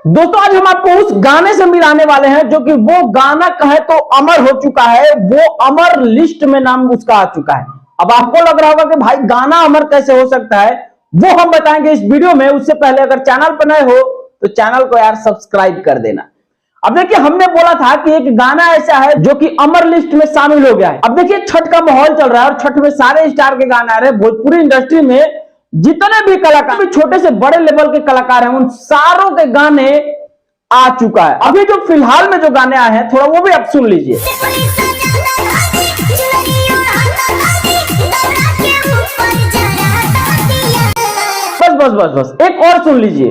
दोस्तों आज हम आपको उस गाने से मिलाने वाले हैं जो कि वो गाना कहे तो अमर हो चुका है, वो अमर लिस्ट में नाम उसका आ चुका है। अब आपको लग रहा होगा कि भाई गाना अमर कैसे हो सकता है, वो हम बताएंगे इस वीडियो में। उससे पहले अगर चैनल पर नए हो तो चैनल को यार सब्सक्राइब कर देना। अब देखिए हमने बोला था कि एक गाना ऐसा है जो कि अमर लिस्ट में शामिल हो गया है। अब देखिए छठ का माहौल चल रहा है और छठ में सारे स्टार के गाने आ रहे हैं। भोजपुरी इंडस्ट्री में जितने भी कलाकार, भी छोटे से बड़े लेवल के कलाकार हैं, उन सारों के गाने आ चुका है। अभी जो फिलहाल में जो गाने आए हैं थोड़ा वो भी आप सुन लीजिए। बस बस बस बस एक और सुन लीजिए।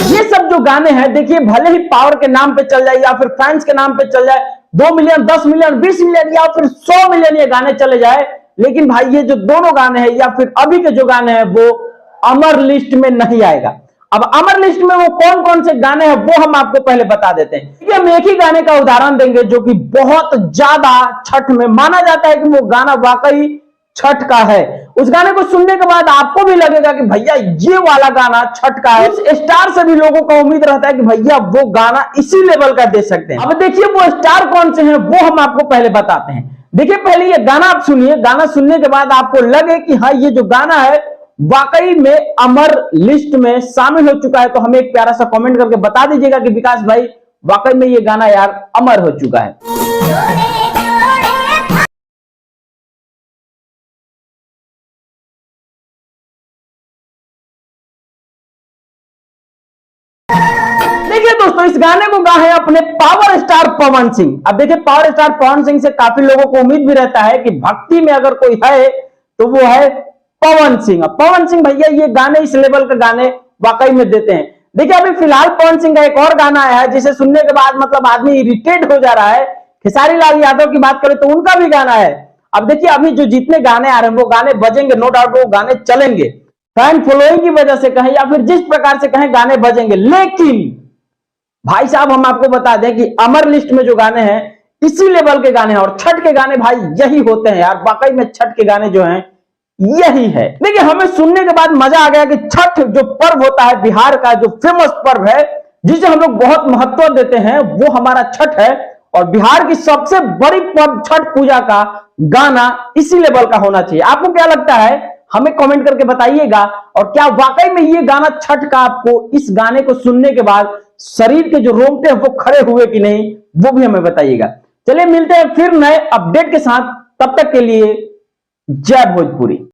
ये सब जो गाने हैं देखिए भले ही पावर के नाम पे चल जाए या फिर फैंस के नाम पे चल जाए, 2 मिलियन 10 मिलियन 20 मिलियन या फिर 100 मिलियन ये गाने चले जाए, लेकिन भाई ये जो दोनों गाने हैं या फिर अभी के जो गाने हैं वो अमर लिस्ट में नहीं आएगा। अब अमर लिस्ट में वो कौन कौन से गाने हैं वो हम आपको पहले बता देते हैं। हम एक ही गाने का उदाहरण देंगे जो कि बहुत ज्यादा छठ में माना जाता है कि वो गाना वाकई छठ का है। उस गाने को सुनने के बाद आपको भी लगेगा कि भैया ये वाला गाना छठ का है। उस स्टार से भी लोगों का उम्मीद रहता है कि भैया वो गाना इसी लेवल का दे सकते हैं। अब देखिए वो स्टार कौन से हैं वो हम आपको पहले बताते हैं। देखिए पहले ये गाना आप सुनिए, गाना सुनने के बाद आपको लगे कि हाँ ये जो गाना है वाकई में अमर लिस्ट में शामिल हो चुका है, तो हमें एक प्यारा सा कमेंट करके बता दीजिएगा कि विकास भाई वाकई में ये गाना यार अमर हो चुका है। देखिए दोस्तों इस गाने को गा है अपने पावर स्टार पवन सिंह। अब देखिए पावर स्टार पवन सिंह से काफी लोगों को उम्मीद भी रहता है कि भक्ति में अगर कोई है तो वो है पवन सिंह। पवन सिंह भैया ये गाने इस लेवल के गाने वाकई में देते हैं। देखिए अभी फिलहाल पवन सिंह का एक और गाना आया है जिसे सुनने के बाद मतलब आदमी इरिटेट हो जा रहा है। खेसारी लाल यादव की बात करें तो उनका भी गाना है। अब देखिए अभी जो जितने गाने आ रहे हैं वो गाने बजेंगे, नो डाउट वो गाने चलेंगे, फैन फॉलोइंग की वजह से कहें या फिर जिस प्रकार से कहें गाने बजेंगे। लेकिन भाई साहब हम आपको बता दें कि अमर लिस्ट में जो गाने हैं इसी लेवल के गाने हैं और छठ के गाने भाई यही होते हैं यार। वाकई में छठ के गाने जो हैं यही है। देखिए हमें सुनने के बाद मजा आ गया कि छठ जो पर्व होता है बिहार का, जो फेमस पर्व है जिसे हम लोग बहुत महत्व देते हैं, वो हमारा छठ है। और बिहार की सबसे बड़ी पर्व छठ पूजा का गाना इसी लेवल का होना चाहिए। आपको क्या लगता है हमें कमेंट करके बताइएगा। और क्या वाकई में ये गाना छठ का आपको इस गाने को सुनने के बाद शरीर के जो रोंगटे हैं वो खड़े हुए कि नहीं वो भी हमें बताइएगा। चलिए मिलते हैं फिर नए अपडेट के साथ, तब तक के लिए जय भोजपुरी।